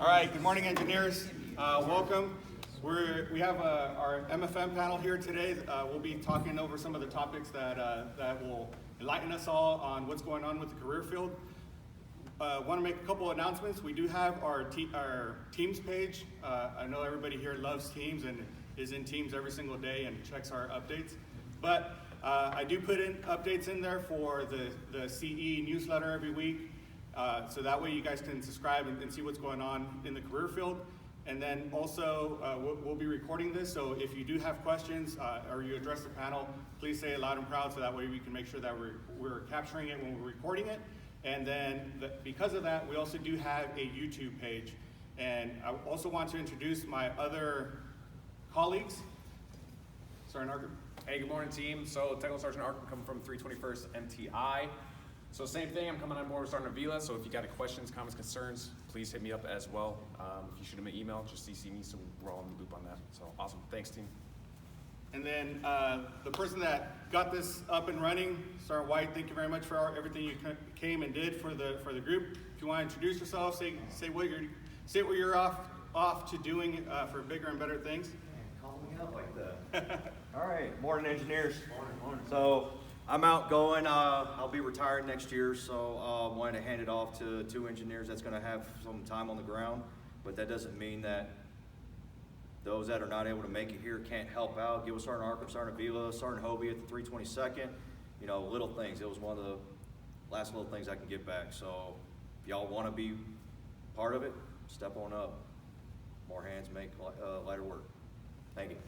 All right, good morning, engineers. Welcome. We have our MFM panel here today. We'll be talking over some of the topics that will enlighten us all on what's going on with the career field. Want to make a couple announcements. We do have our Teams page. I know everybody here loves Teams and is in Teams every single day and checks our updates. But I do put in updates in there for the CE newsletter every week. So that way you guys can subscribe and see what's going on in the career field. And then also we'll be recording this, so if you do have questions or you address the panel, please say it loud and proud so that way we can make sure that we're capturing it when we're recording it. And then because of that, we also do have a YouTube page. And I also want to introduce my other colleagues. Sergeant Arkham. Hey, good morning, team. So Technical Sergeant Arkham coming from 321st MTI. So same thing, I'm coming on board with Sergeant Avila, so if you got any questions, comments, concerns, please hit me up as well. If you shoot him an email, just CC me so we're all in the loop on that. So awesome, thanks team. And then the person that got this up and running, Sergeant White, thank you very much for everything you came and did for the group. If you want to introduce yourself, say what you're off to doing for bigger and better things. Call me out like that. All right, morning engineers. Morning. So I'm outgoing. I'll be retired next year, so wanted to hand it off to two engineers that's going to have some time on the ground. But that doesn't mean that those that are not able to make it here can't help out. Give us Sergeant Arkham, Sergeant Avila, Sergeant Hobie at the 322nd. You know, little things. It was one of the last little things I can give back. So if y'all want to be part of it, step on up. More hands make lighter work. Thank you.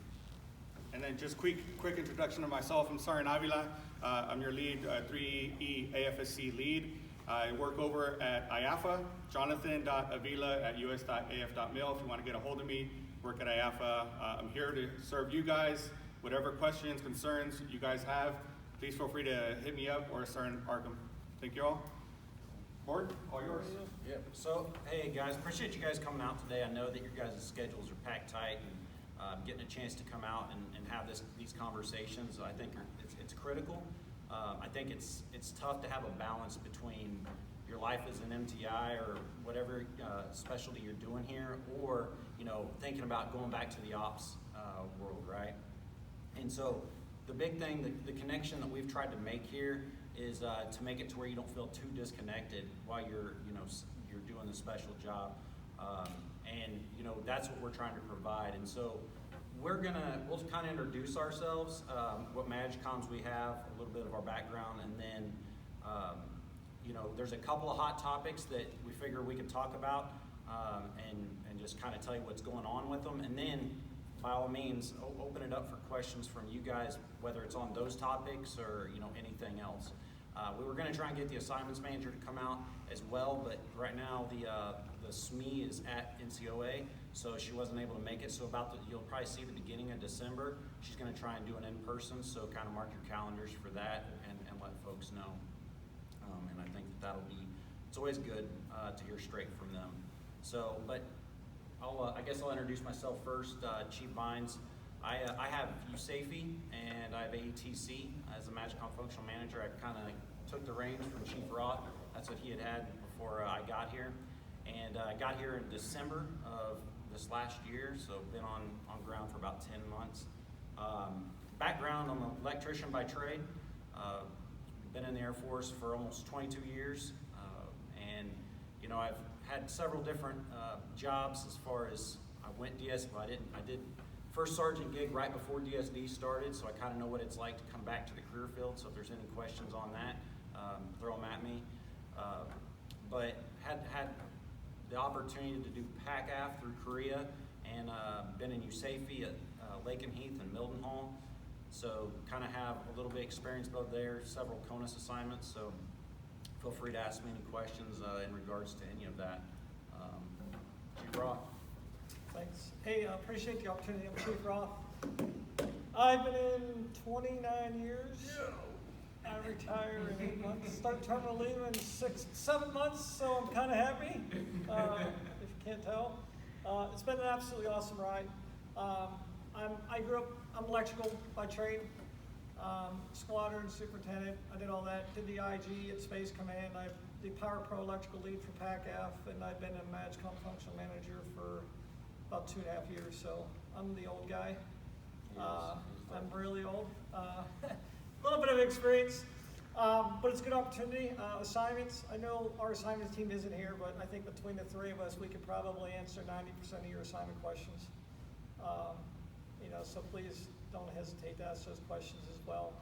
And then just quick introduction of myself. I'm Sergeant Avila. I'm your lead, 3E AFSC lead. I work over at IAFA, jonathan.avila@us.af.mil. If you want to get a hold of me, work at IAFA. I'm here to serve you guys. Whatever questions, concerns you guys have, please feel free to hit me up or Sergeant Arkham. Thank you all. Board, all yours. Yeah. So, hey guys, appreciate you guys coming out today. I know that your guys' schedules are packed tight, and getting a chance to come out and have these conversations, I think it's critical. I think it's tough to have a balance between your life as an MTI or whatever specialty you're doing here, or thinking about going back to the ops world, right? And so the big thing, the connection that we've tried to make here is to make it to where you don't feel too disconnected while you're doing the special job. And that's what we're trying to provide. And so we'll kind of introduce ourselves, what MagComs we have, a little bit of our background, and then there's a couple of hot topics that we figure we could talk about and just kind of tell you what's going on with them. And then by all means, open it up for questions from you guys, whether it's on those topics or anything else. We were going to try and get the assignments manager to come out as well, but right now the SME is at NCOA, so she wasn't able to make it. So you'll probably see the beginning of December, she's going to try and do an in-person, so kind of mark your calendars for that and let folks know. And I think it's always good to hear straight from them. So, but I guess I'll introduce myself first. Chief Vines. I have USAFE and I have AETC as a MagCom functional manager. I kind of took the reins from Chief Roth. That's what he had before I got here. And I got here in December of this last year, so been on ground for about 10 months. Background, I'm an electrician by trade. Been in the Air Force for almost 22 years. And I've had several different jobs as far as I did first sergeant gig right before DSD started, so I kind of know what it's like to come back to the career field. So if there's any questions on that, throw them at me. But had the opportunity to do PACAF through Korea, and been in USAFE at Lakenheath and Mildenhall. So kind of have a little bit of experience both there, several CONUS assignments. So feel free to ask me any questions in regards to any of that. Chief Roth. Thanks. Hey, I appreciate the opportunity. I'm Chief Roth. I've been in 29 years. I retire in 8 months. Start terminal leave in 7 months, so I'm kind of happy, if you can't tell. It's been an absolutely awesome ride. I'm electrical by trade. Squadron superintendent, I did all that, did the IG at Space Command, I'm the Power Pro electrical lead for PACAF, and I've been a MAGCOM functional manager for about 2.5 years, so I'm the old guy. I'm really old. A little bit of experience, but it's a good opportunity. Assignments, I know our assignments team isn't here, but I think between the three of us, we could probably answer 90% of your assignment questions. So please don't hesitate to ask those questions as well.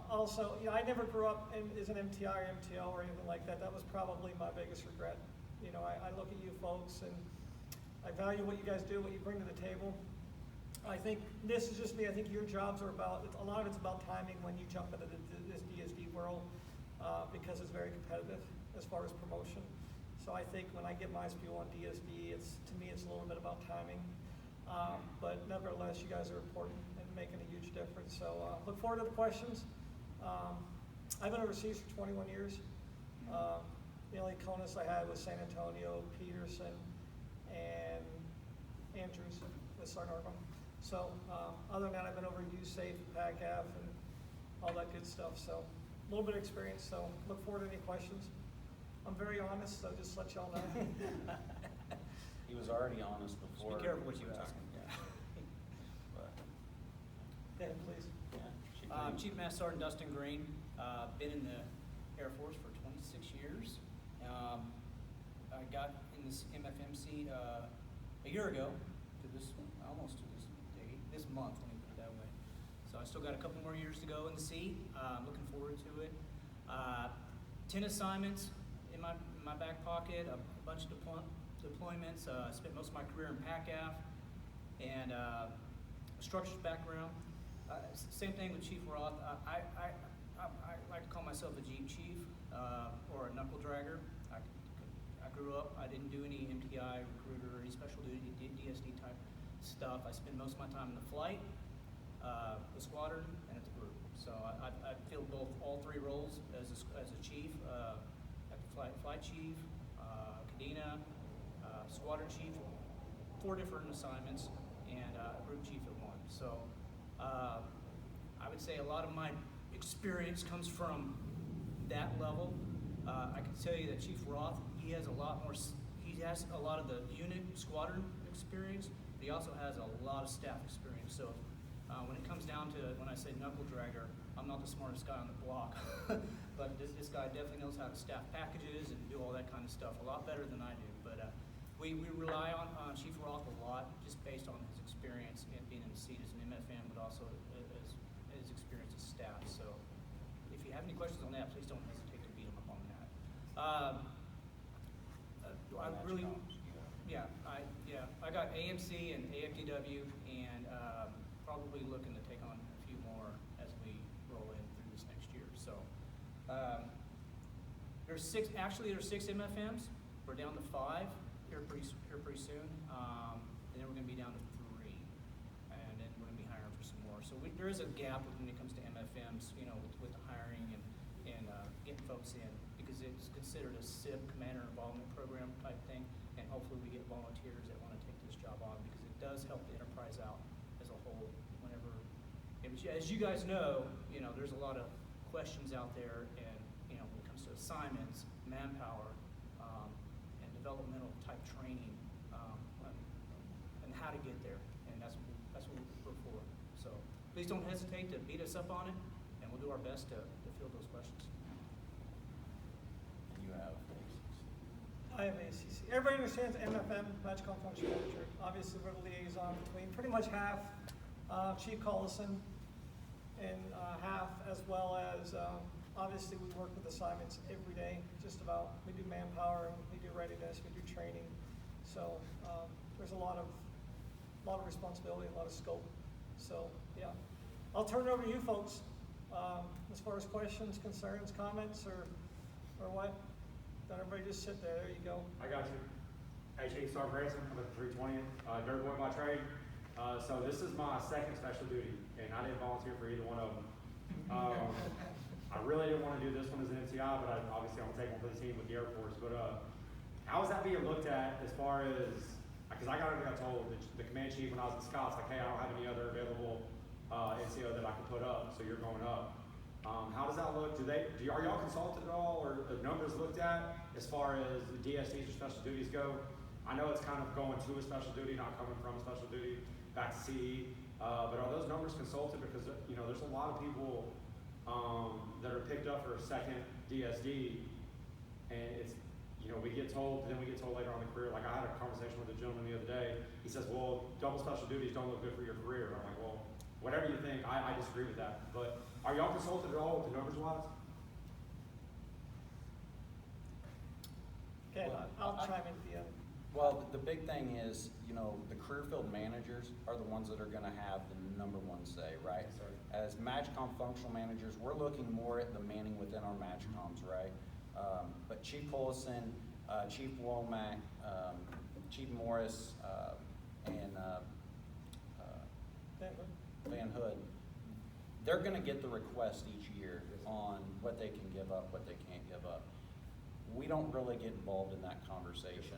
Also, I never grew up as an MTI or MTL or anything like that. That was probably my biggest regret. I look at you folks and I value what you guys do, what you bring to the table. I think this is just me. I think your jobs are a lot of it's about timing when you jump into this DSD world because it's very competitive as far as promotion. So I think when I get my spiel on DSD, to me it's a little bit about timing. But nevertheless, you guys are important and making a huge difference. So look forward to the questions. I've been overseas for 21 years. The only CONUS I had was San Antonio, Peterson, and Andrews with Sarnarvon. So other than that, I've been over USAFE, PACAF, and all that good stuff. So a little bit of experience. So look forward to any questions. I'm very honest, so just let y'all know. He was already honest before. Be careful what you we're ask. talking. Yeah, please. Yeah, Chief Master Sergeant Dustin Green, been in the Air Force for 26 years. I got in this MFMC a year ago, almost to this date, this month, let me put it that way. So I still got a couple more years to go in the sea. Looking forward to it. 10 assignments in my back pocket, a bunch of deployments. Spent most of my career in PACAF and a structures background. Same thing with Chief Roth. I like to call myself a Jeep Chief or a knuckle dragger. I grew up, I didn't do any MTI, recruiter, or any special duty, DSD type stuff. I spend most of my time in the flight, the squadron, and at the group. So I filled all three roles as a chief, at the flight chief, Cadena, squadron chief, 4 different assignments, and group chief at one. So I would say a lot of my experience comes from that level. I can tell you that Chief Roth, he has a lot of the unit squadron experience, but he also has a lot of staff experience. So when it comes down to when I say knuckle dragger, I'm not the smartest guy on the block, but this guy definitely knows how to staff packages and do all that kind of stuff a lot better than I do. But we rely on Chief Roth a lot just based on his experience and being in the seat as an MFM, but also as his experience as staff. So if you have any questions on that, please don't hesitate to beat him up on that. I got AMC and AFDW, and probably looking to take on a few more as we roll in through this next year. So there's 6 MFMs. We're down to 5 here pretty soon, and then we're going to be down to 3, and then we're going to be hiring for some more. So there is a gap when it comes to MFMs, with the hiring and getting folks in, because it's considered a SIP, Commander Involvement Program type thing, and hopefully we get volunteers that want to take this job on, because it does help the enterprise out as a whole. As you guys know, there's a lot of questions out there, and when it comes to assignments, manpower, and developmental type training, and how to get there, and that's what we're for. So please don't hesitate to beat us up on it, and we'll do our best to fill those questions. And you have I have ACC. Everybody understands MFM, MAGCOM Function Manager. Obviously, we're the liaison between pretty much half Chief Collison and half, as well as obviously we work with assignments every day, just about. We do manpower, we do readiness, we do training. So there's a lot of responsibility, a lot of scope. So yeah, I'll turn it over to you folks as far as questions, concerns, comments, or what. Don't everybody just sit there. There you go. I got you. Hey, Chief Sergeant Grayson, I'm at the 320th, dirt boy by trade. So this is my second special duty, and I didn't volunteer for either one of them. I really didn't want to do this one as an MTI, but obviously I'm gonna take one for the team with the Air Force. But how is that being looked at as far as, because I got told the command chief when I was in Scots, like, hey, I don't have any other available NCO that I can put up, so you're going up. How does that look? Are y'all consulted at all, or the numbers looked at as far as the DSDs or special duties go? I know it's kind of going to a special duty, not coming from a special duty back to CE, but are those numbers consulted? Because there's a lot of people that are picked up for a second DSD, and it's we get told later on in the career. Like I had a conversation with a gentleman the other day. He says, "Well, double special duties don't look good for your career." I'm like, "Well, whatever you think, I disagree with that." But are y'all consulted at all with the numbers wise? Okay, I'll chime in at the end. Well, the big thing is, the career field managers are the ones that are gonna have the number one say, right? Yes, sir. As MAGCOM functional managers, we're looking more at the manning within our MAGCOMs, right? But Chief Collison, Chief Womack, Chief Morris, and Van Hood, they're gonna get the request each year on what they can give up, what they can't give up. We don't really get involved in that conversation.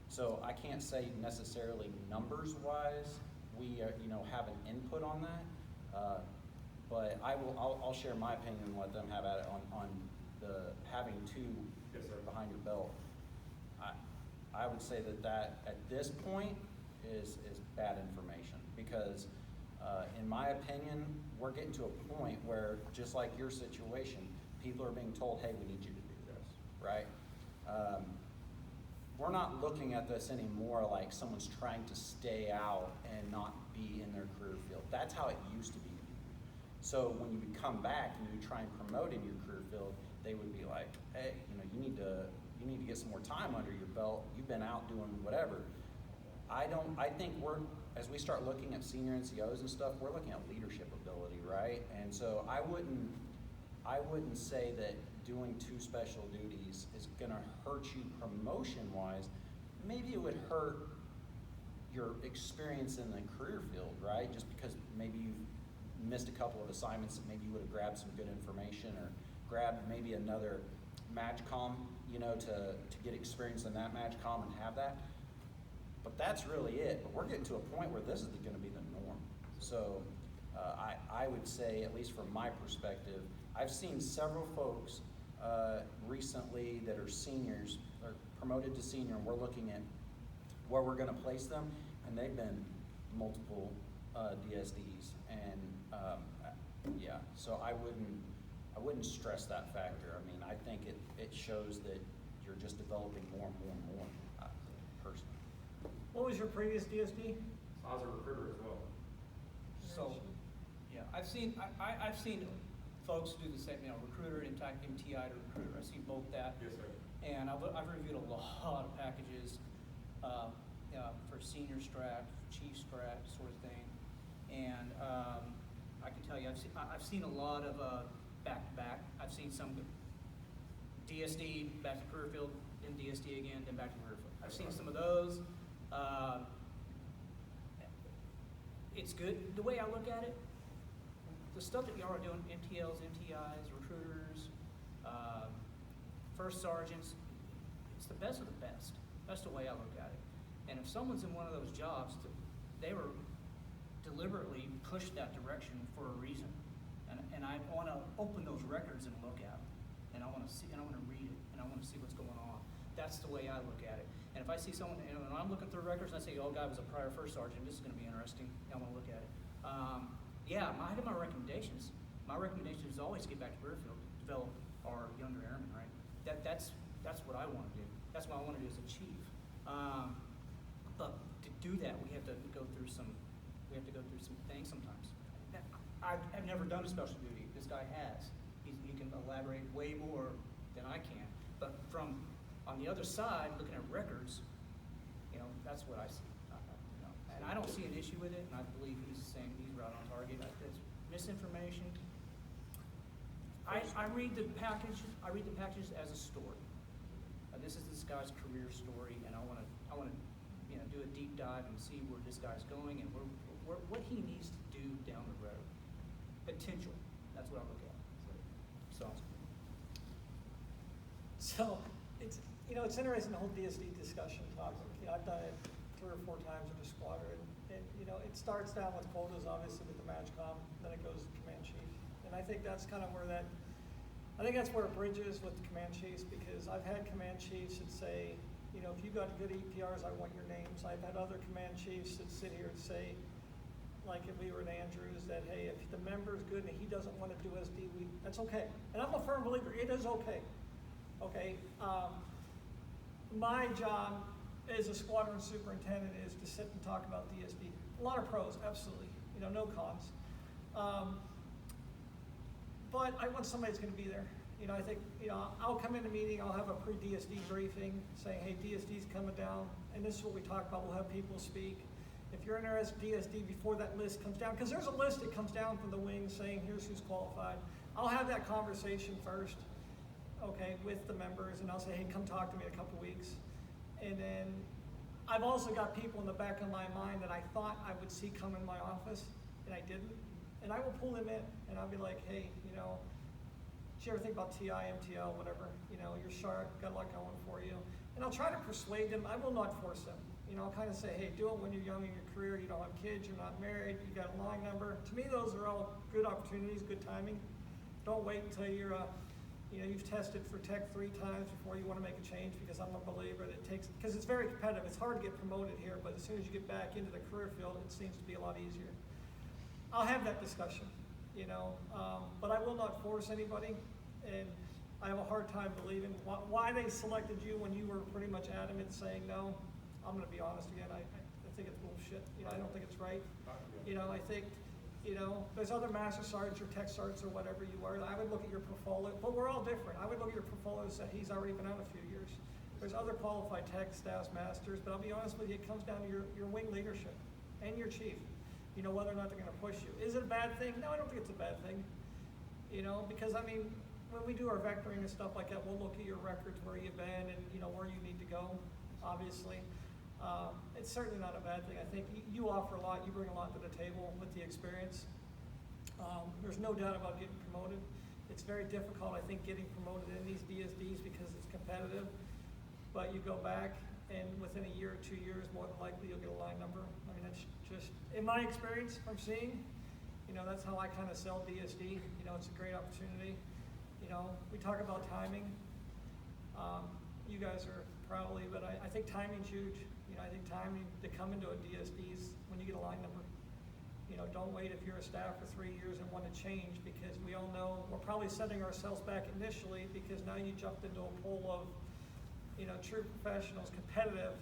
So I can't say necessarily numbers-wise, we have an input on that. But I'll share my opinion and let them have at it on the having two Yes, sir. behind your belt. I would say that at this point is bad information because in my opinion, we're getting to a point where just like your situation, people are being told, hey, we need you to do this, right? We're not looking at this anymore like someone's trying to stay out and not be in their career field. That's how it used to be. So when you come back and you try and promote in your career field, they would be like, hey, you need to get some more time under your belt. You've been out doing whatever. I think as we start looking at senior NCOs and stuff, we're looking at leadership ability, right? And so I wouldn't say that doing two special duties is gonna hurt you promotion-wise. Maybe it would hurt your experience in the career field, right? Just because maybe you've missed a couple of assignments that maybe you would have grabbed some good information or grabbed maybe another MAGCOM, to get experience in that MAGCOM and have that. But that's really it. But we're getting to a point where this is gonna be the norm. So I would say, at least from my perspective, I've seen several folks recently that are seniors, or promoted to senior, and we're looking at where we're gonna place them, and they've been multiple DSDs, and yeah, so I wouldn't stress that factor. I mean, I think it shows that you're just developing more and more and more, personally. What was your previous DSD? I was a recruiter as well. So, yeah, I've seen folks do the same, recruiter, MTI to recruiter. I've seen both that. Yes, sir. And I've reviewed a lot of packages for senior strat, chief strat sort of thing. And I can tell you, I've seen a lot of back-to-back. I've seen some DSD, back to career field, then DSD again, then back to career field. I've seen some of those. It's good. The way I look at it, the stuff that y'all are doing, MTLs, MTIs, recruiters, first sergeants, it's the best of the best. That's the way I look at it. And if someone's in one of those jobs, they were deliberately pushed that direction for a reason. And I want to open those records and look at them. And I want to see, and I want to read it, and I want to see what's going on. That's the way I look at it. And if I see someone, and I'm looking through records and I say, oh, guy was a prior first sergeant, this is going to be interesting. I want to look at it. Yeah, I have my recommendations. My recommendation is always get back to career field, develop our younger airmen, right? That's what I want to do. That's what I want to do as a chief. But to do that, we have to go through some things sometimes. I've never done a special duty. This guy has. He can elaborate way more than I can. But from on the other side, looking at records, that's what I see. And I don't see an issue with it, and I believe he's saying he's right on target. It's misinformation. I read the package. I read the packages as a story. This is this guy's career story, and I want to do a deep dive and see where this guy's going and what he needs to do down the road. Potential. That's what I look at. So it's interesting, the whole DSD discussion topic. I've done it 3 or 4 times in a squadron, And, you know, it starts down with quotas, obviously, with the MatchCom, then it goes to command chief. And I think that's kind of where I think that's where it bridges with the command chiefs, because I've had command chiefs that say, you know, if you got good EPRs, I want your names. I've had other command chiefs that sit here and say, like if we were at Andrews, that, hey, if the member's good and he doesn't want to do SD, that's okay. And I'm a firm believer, it is okay. Okay, my job as a squadron superintendent is to sit and talk about DSD. A lot of pros, absolutely, you know, no cons. But I want somebody that's gonna be there. You know, I think, you know, I'll come in a meeting, I'll have a pre-DSD briefing saying, hey, DSD's coming down, and this is what we talk about, we'll have people speak. If you're interested in DSD before that list comes down, because there's a list that comes down from the wing saying, here's who's qualified. I'll have that conversation first, okay, with the members, and I'll say, hey, come talk to me in a couple weeks. And then I've also got people in the back of my mind that I thought I would see come in my office, and I didn't. And I will pull them in, and I'll be like, hey, you know, did you ever think about TI, MTL, whatever? You know, you're sharp, got a lot going for you. And I'll try to persuade them. I will not force them. You know, I'll kind of say, hey, do it when you're young in your career, you don't have kids, you're not married, you got a line number. To me, those are all good opportunities, good timing. Don't wait until you're, you know, you've tested for tech 3 times before you want to make a change, because I'm a believer that it takes, because it's very competitive. It's hard to get promoted here, but as soon as you get back into the career field, it seems to be a lot easier. I'll have that discussion, you know, but I will not force anybody, and I have a hard time believing why they selected you when you were pretty much adamant saying no. I'm going to be honest again, I think it's bullshit. You know, I don't think it's right. You know, I think, you know, there's other master sergeants or tech sergeants or whatever you are. I would look at your portfolio, but we're all different. I would look at your portfolio and say he's already been out a few years. There's other qualified tech staff masters, but I'll be honest with you, it comes down to your wing leadership and your chief. You know, whether or not they're going to push you. Is it a bad thing? No, I don't think it's a bad thing. You know, because I mean, when we do our vectoring and stuff like that, we'll look at your records, where you've been, and you know where you need to go. Obviously, it's certainly not a bad thing. I think you offer a lot. You bring a lot to the table with the experience. There's no doubt about getting promoted. It's very difficult, I think, getting promoted in these DSDs because it's competitive. But you go back, and within a year or 2 years, more than likely you'll get a line number. I mean, that's just, in my experience from seeing, you know, that's how I kind of sell DSD. You know, it's a great opportunity. You know, we talk about timing. You guys are probably, but I think timing's huge. You know, I think timing to come into a DSD is when you get a line number. You know, don't wait if you're a staff for 3 years and want to change, because we all know we're probably setting ourselves back initially, because now you jumped into a pool of, you know, true professionals, competitive,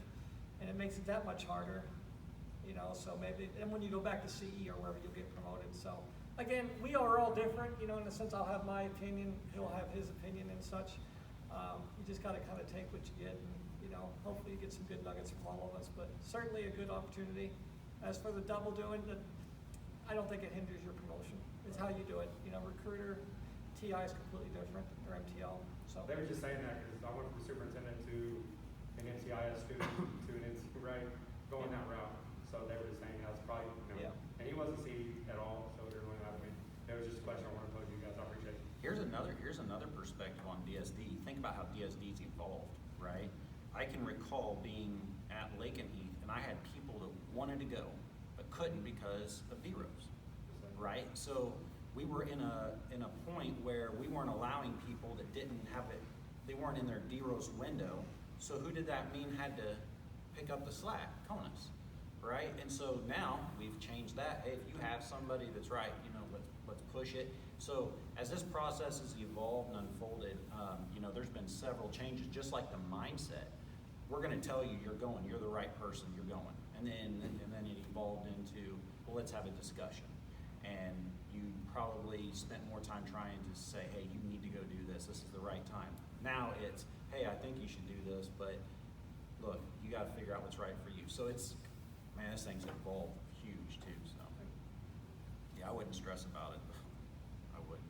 and it makes it that much harder. You know, so maybe, and when you go back to CE or wherever, you'll get promoted. So again, we are all different, you know, in the sense I'll have my opinion, he'll have his opinion and such. You just got to kind of take what you get, and, you know, hopefully you get some good nuggets from all of us, but certainly a good opportunity. As for the double doing, I don't think it hinders your promotion. It's how you do it. You know, recruiter, TI is completely different, or MTL. So They were just saying that because I went from superintendent to an NTIS student to an NT, right, going that route. So they were just saying that's probably, you know, Yeah. and he wasn't C at all, so it didn't really matter to me. It was just a question I wanted to pose to you guys. I appreciate it. Here's another perspective on DSD. Think about how DSD's evolved, right? I can recall being at Lake and Heath, and I had people that wanted to go, but couldn't because of DROs, right? So we were in a point where we weren't allowing people that didn't have it, they weren't in their DROs window. So who did that mean had to pick up the slack? CONUS, right? And so now we've changed that. Hey, if you have somebody that's right, you know, let's push it. So as this process has evolved and unfolded, you know, there's been several changes, just like the mindset. We're going to tell you you're going, you're the right person, you're going. And then it evolved into, well, let's have a discussion. And you probably spent more time trying to say, hey, you need to go do this. This is the right time. Now it's, hey, I think you should do this, but look, you got to figure out what's right for you. So it's, man, this thing's evolved huge too. So yeah, I wouldn't stress about it. I wouldn't.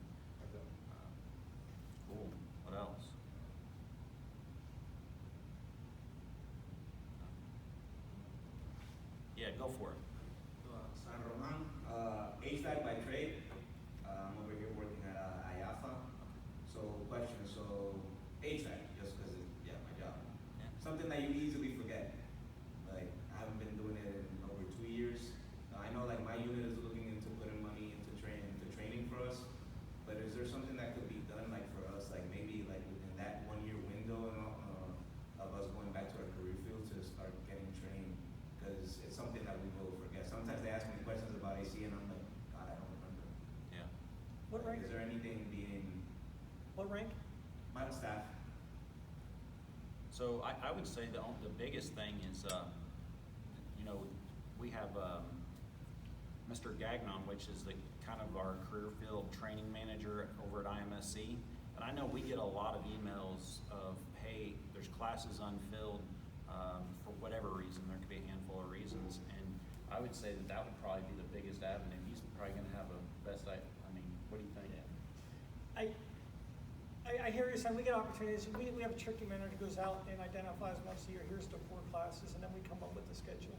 Cool. What else? Yeah, go for it. San Roman, HVAC by trade. I'm over here working at IAFA. So question, so HVAC, just because it's, yeah, my job. Yeah. Something that you easily forget. Like, I haven't been doing it in over 2 years. rank? My staff. So I would say the biggest thing is, you know, we have Mr. Gagnon, which is the kind of our career field training manager over at IMSC. And I know we get a lot of emails of, hey, there's classes unfilled for whatever reason. There could be a handful of reasons. And I would say that would probably be the biggest avenue. He's probably going to have a best, I mean, what do you think? I hear you saying we get opportunities. We have a tricky manager who goes out and identifies once a year, here's the 4 classes, and then we come up with the schedule.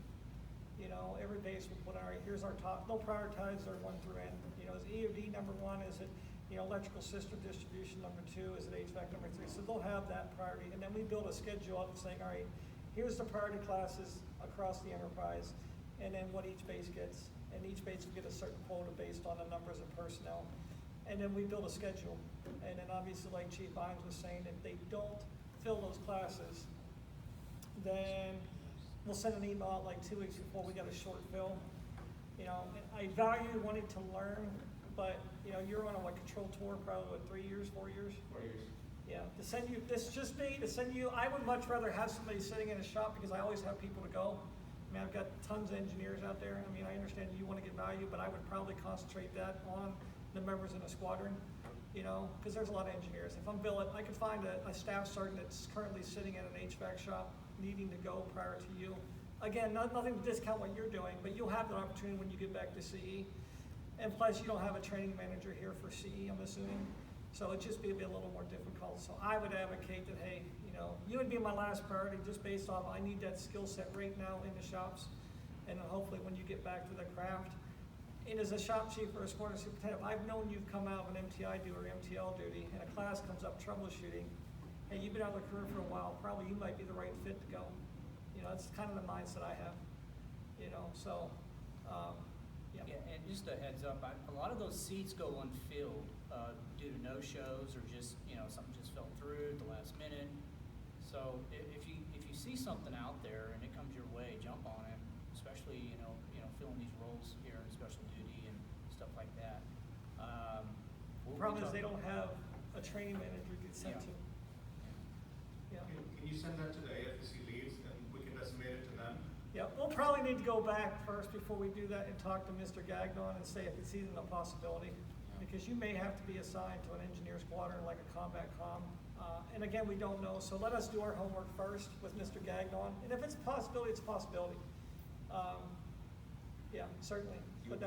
You know, every base will put, all right, here's our top, they'll prioritize their 1 through N. You know, is EOD number 1, is it, you know, electrical system distribution number 2, is it HVAC number 3? So they'll have that priority, and then we build a schedule up saying, all right, here's the priority classes across the enterprise, and then what each base gets. And each base will get a certain quota based on the numbers of personnel. And then we build a schedule. And then obviously, like Chief Bynes was saying, if they don't fill those classes, then we'll send an email out like 2 weeks before we got a short fill. You know, and I value wanting to learn, but you know, you're on a control tour probably what, 3 years, 4 years? 4 years. Yeah, to send you, this is just me, to send you, I would much rather have somebody sitting in a shop because I always have people to go. I mean, I've got tons of engineers out there. I mean, I understand you want to get value, but I would probably concentrate that on the members in a squadron, you know, because there's a lot of engineers. If I'm billing, I could find a staff sergeant that's currently sitting at an HVAC shop needing to go prior to you. Again, nothing to discount what you're doing, but you'll have the opportunity when you get back to CE. And plus, you don't have a training manager here for CE, I'm assuming. So it'd just be a little more difficult. So I would advocate that, hey, you know, you would be my last priority just based off, I need that skill set right now in the shops. And then hopefully when you get back to the craft, and as a shop chief or a squadron superintendent, I've known you've come out of an MTI duty or MTL duty, and a class comes up troubleshooting, and you've been out of the career for a while, probably you might be the right fit to go. You know, that's kind of the mindset I have, you know, so, yeah. Yeah, and just a heads up, a lot of those seats go unfilled due to no-shows or just, you know, something just fell through at the last minute. So if you see something out there and it comes your way, jump on it, especially, you know, filling these roles here in special duty and stuff like that. The problem is they don't have a training manager to get sent to. Yeah. Can you send that to the AFSC leads and we can estimate it to them? Yeah, we'll probably need to go back first before we do that and talk to Mr. Gagnon and say if it's even a possibility. Because you may have to be assigned to an engineer squadron like a combat comm. And again, we don't know, so let us do our homework first with Mr. Gagnon. And if it's a possibility, it's a possibility. Yeah, certainly. You'd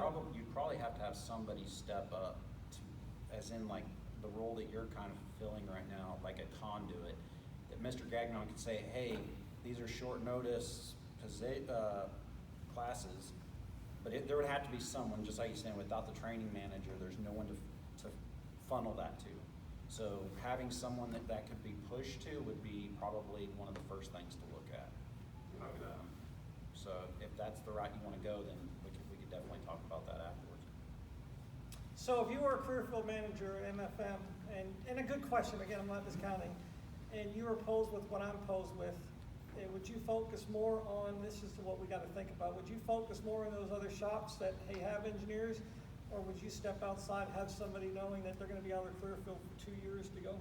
probably have to have somebody step up to, as in like the role that you're kind of fulfilling right now, like a conduit, that Mr. Gagnon could say, hey, these are short notice classes, but there would have to be someone, just like you're saying, without the training manager, there's no one to funnel that to. So having someone that could be pushed to would be probably one of the first things to look at. So if that's the route you want to go, then we could definitely talk about that afterwards. So if you were a career field manager at MFM, and a good question, again, I'm not discounting, and you were posed with what I'm posed with, would you focus more on, this is what we got to think about, would you focus more on those other shops that, hey, have engineers, or would you step outside, have somebody knowing that they're going to be out of the career field for 2 years to go?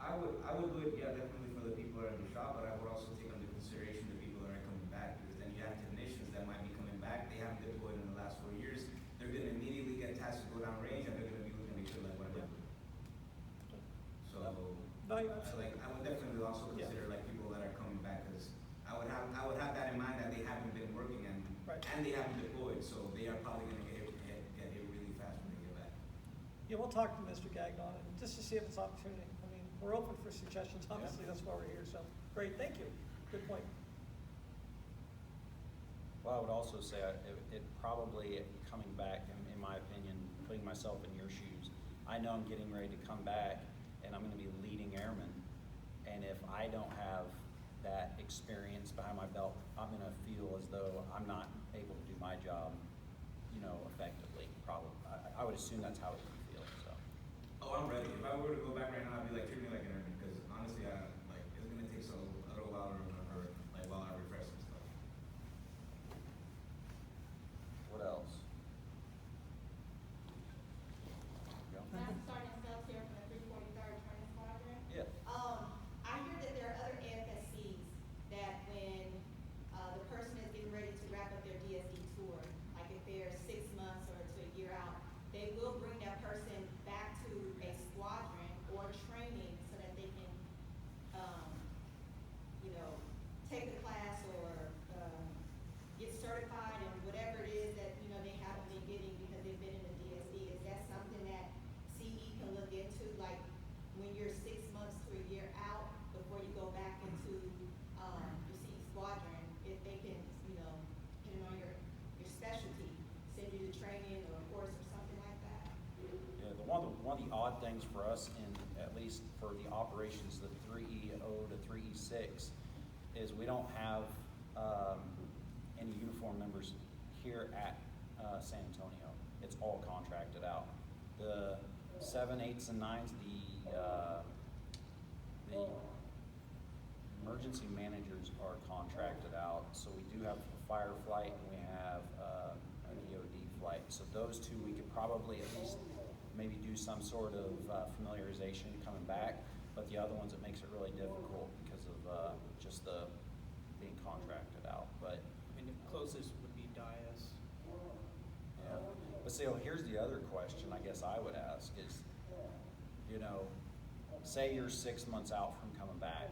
I would do it, yeah, definitely for the people that are in the shop, but I would also take into consideration the people that are coming back, because then you have technicians that might be coming back, they haven't deployed in the last 4 years, they're gonna immediately get tasked to go down range, and they're gonna be looking at each other like, what am I doing? So, I would definitely also consider like people that are coming back, because I would have that in mind that they haven't been working and they haven't deployed, so they are probably gonna get hit really fast when they get back. Yeah, we'll talk to Mr. Gagnon, just to see if it's opportunity. I mean, we're open for suggestions, obviously, that's why we're here, so, great, thank you, good point. Well, I would also say it probably coming back, in my opinion, putting myself in your shoes, I know I'm getting ready to come back and I'm going to be leading airmen, and if I don't have that experience behind my belt, I'm going to feel as though I'm not able to do my job, you know, effectively. Probably, I would assume that's how it would feel. So. Oh, I'm ready. If I were to go back right now, I'd be like, treat me like an airman, because honestly, it's gonna take a little while to remember, like while I refresh some stuff. What else? Matt Sergeant Sales here from the 343rd Training Squadron. us in, at least for the operations, the 3E0 to 3E6, is we don't have any uniform members here at San Antonio. It's all contracted out. The 7, 8s, and 9s, the emergency managers are contracted out. So we do have a fire flight and we have an EOD flight. So those two we could probably at least maybe do some sort of familiarization coming back. But the other ones, it makes it really difficult because of just the being contracted out. But I mean, the closest would be Dias. yeah. But see, here's the other question I guess I would ask is, you know, say you're 6 months out from coming back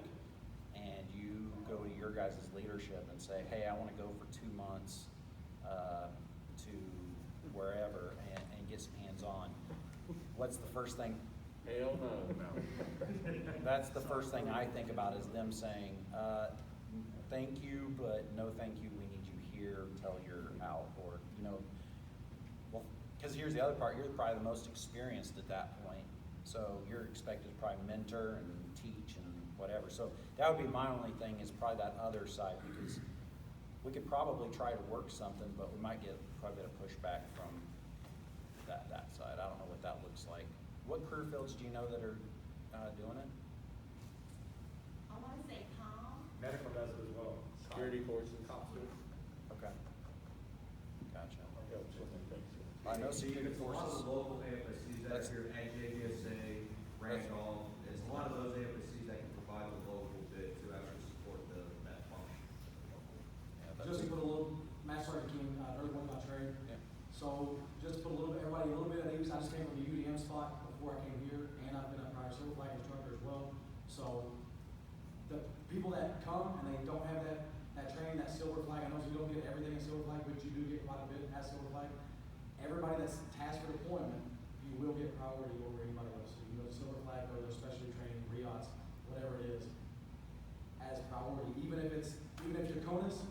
and you go to your guys' leadership and say, hey, I want to go for 2 months to wherever and get some hands-on. What's the first thing? Hell no. That's the first thing I think about is them saying, thank you, but no thank you, we need you here until you're out. Or, you know, well, because here's the other part, you're probably the most experienced at that point. So you're expected to probably mentor and teach and whatever. So that would be my only thing is probably that other side, because we could probably try to work something, but we might get quite a bit of pushback from that side. I don't know what that looks like. What career fields do you know that are doing it? I want to say Tom. Medical does it as well. Security courses. Cops do. Okay. Gotcha. Helps with them things. I know security It's a lot of courses. the local AFSCs that That's- are here at JVSA, Randolph, it's a lot of those AFSCs that can provide the local bit to actually support that function. Yeah, that's- Just to put a little, Master Sergeant King, early one by trade. Yeah. So just to put a little bit, everybody a little bit at ease, I just came from the UDM spot before I came here, and I've been a prior silver flag instructor as well. So the people that come and they don't have that training, that silver flag, I know you don't get everything in silver flag, but you do get quite a bit as silver flag. Everybody that's tasked for deployment, you will get priority over anybody else. So you go to silver flag or their specialty training, RIOTS, whatever it is, as priority. Even if you're CONUS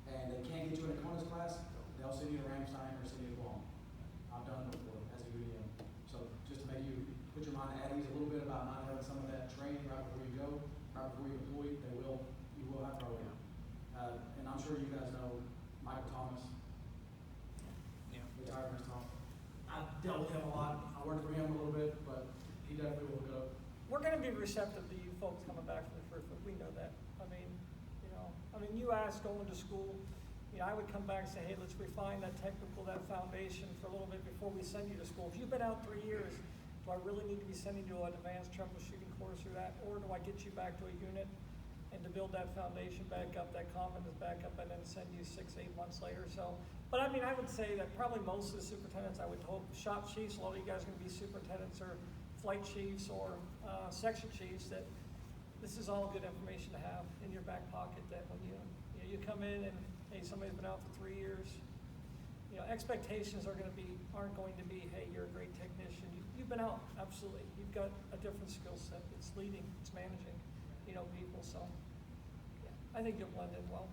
and they can't get you in a CONUS class, they'll send you to Ramstein or send you to Guam. I've done it before as a UDM. So just to make you put your mind at ease a little bit about not having some of that training right before you go, right before you deploy, you will have priority. And I'm sure you guys know Michael Thomas, Yeah. retired Mr. Thomas. I've dealt with him a lot. I worked for him a little bit, but he definitely will go. We're gonna be receptive to you folks coming back from the career field, we know that. I mean, you asked going to school, I would come back and say, hey, let's refine that technical, that foundation for a little bit before we send you to school. If you've been out 3 years, do I really need to be sending you to an advanced troubleshooting course or that? Or do I get you back to a unit and to build that foundation back up, that confidence back up, and then send you 6, 8 months later? So, but I mean, I would say that probably most of the superintendents, I would hope, shop chiefs, a lot of you guys are gonna be superintendents or flight chiefs or section chiefs, that this is all good information to have in your back pocket, that when you come in and, hey, somebody's been out for 3 years, expectations aren't going to be, hey, you're a great technician. You've been out, absolutely. You've got a different skill set. It's leading, it's managing, people. So, yeah, I think you'll blend in well.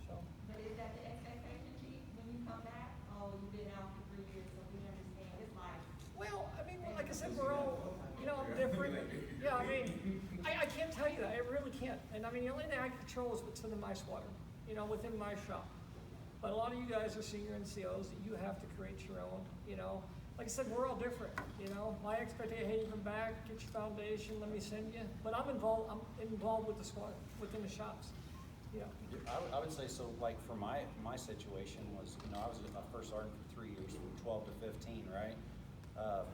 So. But is that the expectation, Chief, when you come back? Oh, you've been out for 3 years, so we understand. It's like. Well, I mean, like I said, we're all, different. Yeah, I mean, I can't tell you that. I really can't. And I mean, the only thing I control is what's in the my swatter, within my shop. But a lot of you guys are senior NCOs that you have to create your own, Like I said, we're all different, My expectation, hey, you come back, get your foundation, let me send you. But I'm involved with the squad, within the shops, I would say so. Like for my situation was, I was a first sergeant for 3 years, from 12 to 15, right?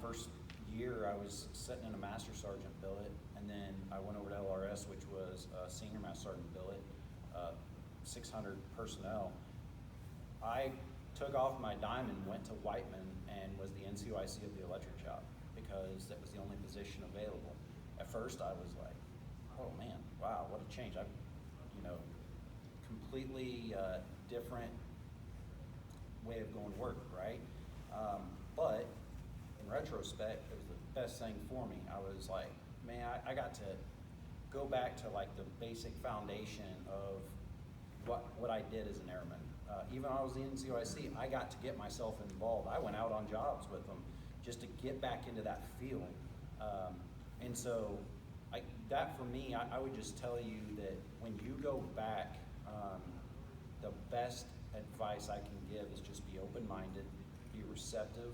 First year I was sitting in a master sergeant billet, and then I went over to LRS, which was a senior master sergeant billet, 600 personnel. I took off my diamond, went to Whiteman, and was the NCOIC of the electric shop because that was the only position available. At first, I was like, "Oh man, wow, what a change!" Completely different way of going to work, right? But in retrospect, it was the best thing for me. I was like, man, I got to go back to like the basic foundation of what I did as an airman. Even when I was the NCOIC, I got to get myself involved. I went out on jobs with them just to get back into that feeling. And so, that for me, I would just tell you that when you go back, the best advice I can give is just be open-minded, be receptive,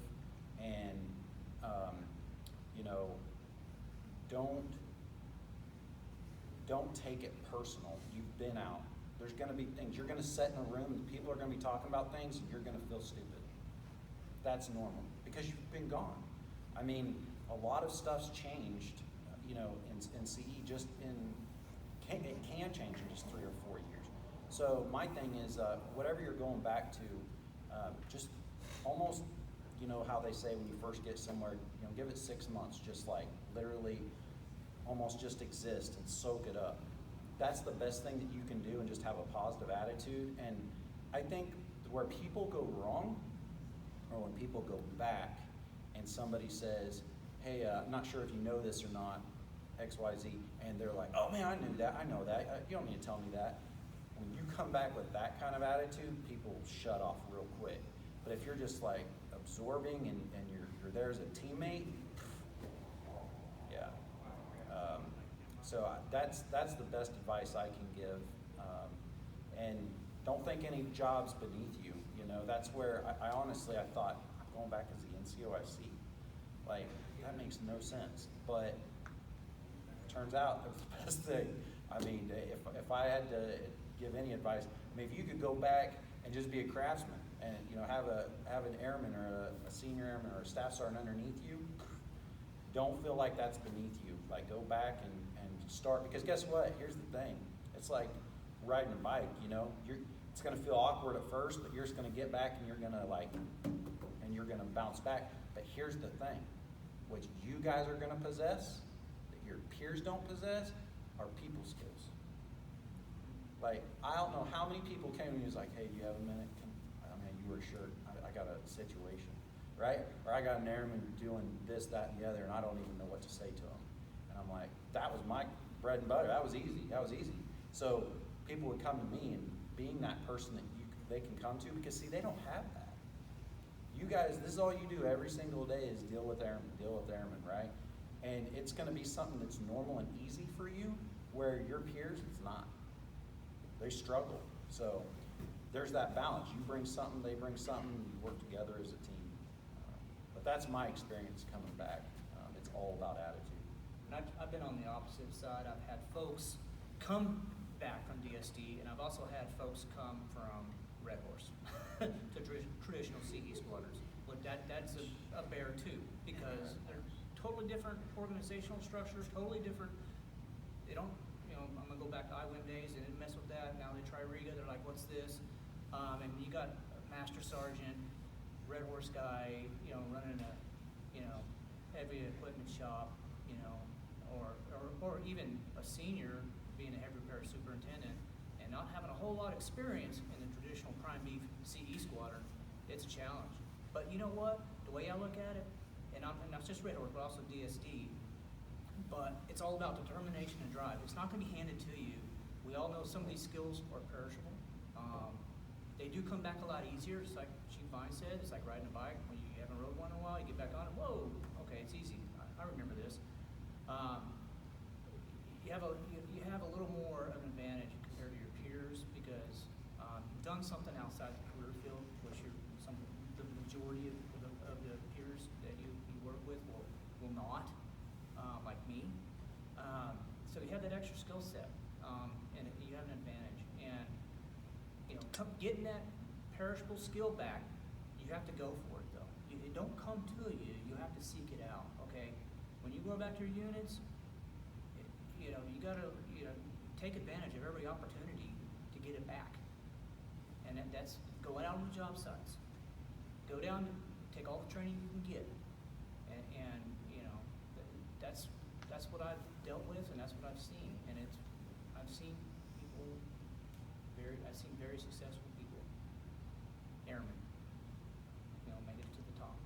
and don't take it personal. You've been out. There's going to be things. You're going to sit in a room and people are going to be talking about things and you're going to feel stupid. That's normal because you've been gone. I mean, a lot of stuff's changed, in CE it can change in just 3 or 4 years. So my thing is, whatever you're going back to, just almost, how they say when you first get somewhere, give it 6 months, just like literally almost just exist and soak it up. That's the best thing that you can do, and just have a positive attitude. And I think where people go wrong, or when people go back and somebody says, hey, I'm not sure if you know this or not, XYZ, and they're like, oh man, I knew that, I know that, you don't need to tell me that. When you come back with that kind of attitude, people shut off real quick. But if you're just like absorbing and you're there as a teammate, yeah. So that's the best advice I can give. And don't think any job's beneath you. That's where I honestly, I thought, I'm going back as the NCOIC. Like, that makes no sense. But it turns out it was the best thing. I mean, if I had to give any advice, if you could go back and just be a craftsman and have an airman or a senior airman or a staff sergeant underneath you, don't feel like that's beneath you. Like, go back and start, because guess what? Here's the thing. It's like riding a bike, it's gonna feel awkward at first, but you're just gonna get back and you're gonna bounce back. But here's the thing, what you guys are gonna possess that your peers don't possess are people skills. Like, I don't know how many people came to me and was like, hey, do you have a minute? You wear a shirt, I got a situation, right? Or I got an airman doing this, that, and the other, and I don't even know what to say to him. And I'm like, that was my bread and butter. That was easy. So people would come to me, and being that person that they can come to, because see, they don't have that. You guys, this is all you do every single day is deal with airmen, right? And it's gonna be something that's normal and easy for you, where your peers, it's not. They struggle. So there's that balance. You bring something, they bring something, you work together as a team. But that's my experience coming back. It's all about attitude. And I've been on the opposite side. I've had folks come back from DSD, and I've also had folks come from Red Horse to traditional CE squadrons. But that's a bear too, because they're totally different organizational structures, totally different. They don't, I'm gonna go back to IWIM days. They didn't mess with that. Now they try Riga. They're like, what's this? And you got a master sergeant, Red Horse guy, running a, heavy equipment shop, or even a senior being a heavy repair superintendent and not having a whole lot of experience in the traditional prime beef CE squadron. It's a challenge. But you know what? The way I look at it, and not just Red Horse, but also DSD, but it's all about determination and drive. It's not going to be handed to you. We all know some of these skills are perishable. They do come back a lot easier. It's like Chief Vine said, it's like riding a bike. When you haven't rode one in a while, you get back on it, whoa, okay, it's easy. I remember this. You have a little more of an advantage compared to your peers because you've done something outside the career field, which the majority of the peers that you work with will not, like me. So you have that extra skill set, and you have an advantage. And getting that perishable skill back, you have to go for it though. It don't come to you. You have to seek it out. Okay, when you go back to your units, you gotta take advantage of every opportunity to get it back. And that's going out on the job sites. Go down, take all the training you can get, and that's what I've dealt with, and that's what I've seen. And I've seen very successful people, airmen, make it to the top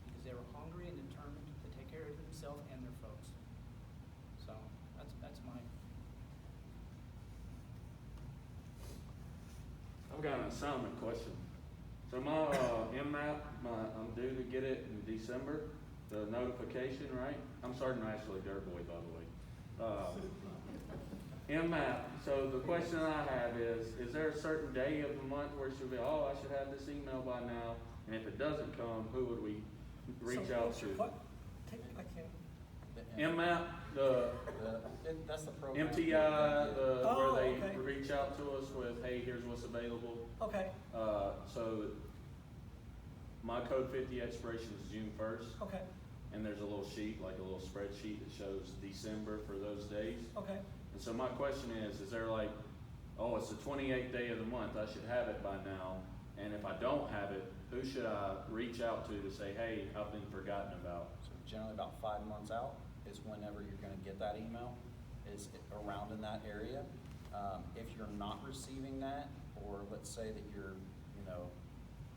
because they were hungry and determined to take care of themselves and their folks. So that's my. I've got an assignment question. So my MMAP, I'm due to get it in December. the notification, right? I'm Sergeant Ashley Dirtboy, by the way. MAP, so the question I have is there a certain day of the month where it should be, oh, I should have this email by now? And if it doesn't come, who would we reach So out what's to? your I can't. MAP, That's the program. MTI, Oh, where they okay. reach out to us with, hey, here's what's available. Okay, So my code 50 expiration is June 1st, okay, and there's a little sheet, like a little spreadsheet that shows December for those days. okay. And so my question is there like, oh, it's the 28th day of the month, I should have it by now, and if I don't have it, who should I reach out to say, hey, I've been forgotten about? So generally about 5 months out is whenever you're gonna get that email, is around in that area. If you're not receiving that, or let's say that you're,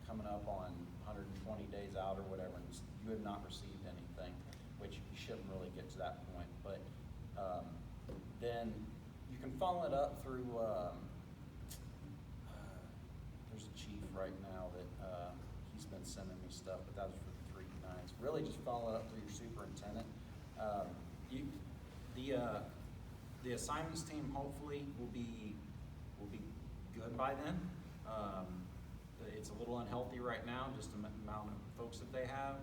coming up on 120 days out or whatever, and you have not received anything, which you shouldn't really get to that point, but then you can follow it up through, there's a chief right now that he's been sending me stuff, but that was for the 3 nights. Really just follow it up through your superintendent. The assignments team hopefully will be good by then. It's a little unhealthy right now, just the amount of folks that they have.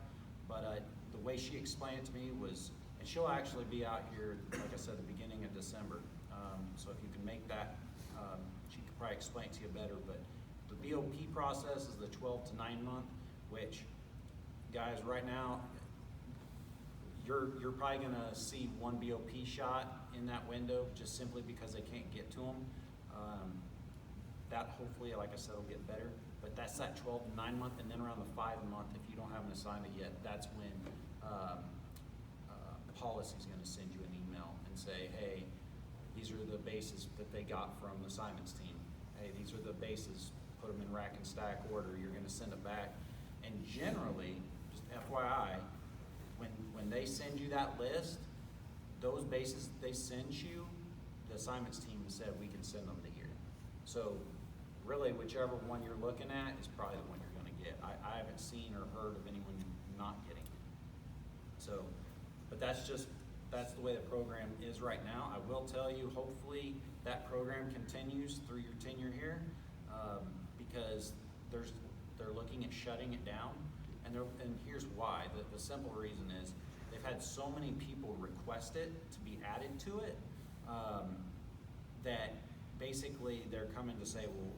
But the way she explained it to me was, and she'll actually be out here, like I said, the beginning of December. So if you can make that, she could probably explain it to you better. But the BOP process is the 12 to 9 month, which, guys, right now, you're probably gonna see one BOP shot in that window, just simply because they can't get to them. That hopefully, like I said, will get better. But that's that 12 to 9 month, and then around the 5 month, if you don't have an assignment yet, that's when policy's gonna send you an email and say, hey, these are the bases that they got from the assignments team. Hey, these are the bases, put them in rack and stack order, you're gonna send it back. And generally, just FYI, when they send you that list, those bases they send you, the assignments team said we can send them to here. So really, whichever one you're looking at is probably the one you're gonna get. I haven't seen or heard of anyone not getting it. So, but that's the way the program is right now. I will tell you, hopefully that program continues through your tenure here, because they're looking at shutting it down, and here's why. The simple reason is they've had so many people request it to be added to it, that basically they're coming to say, well,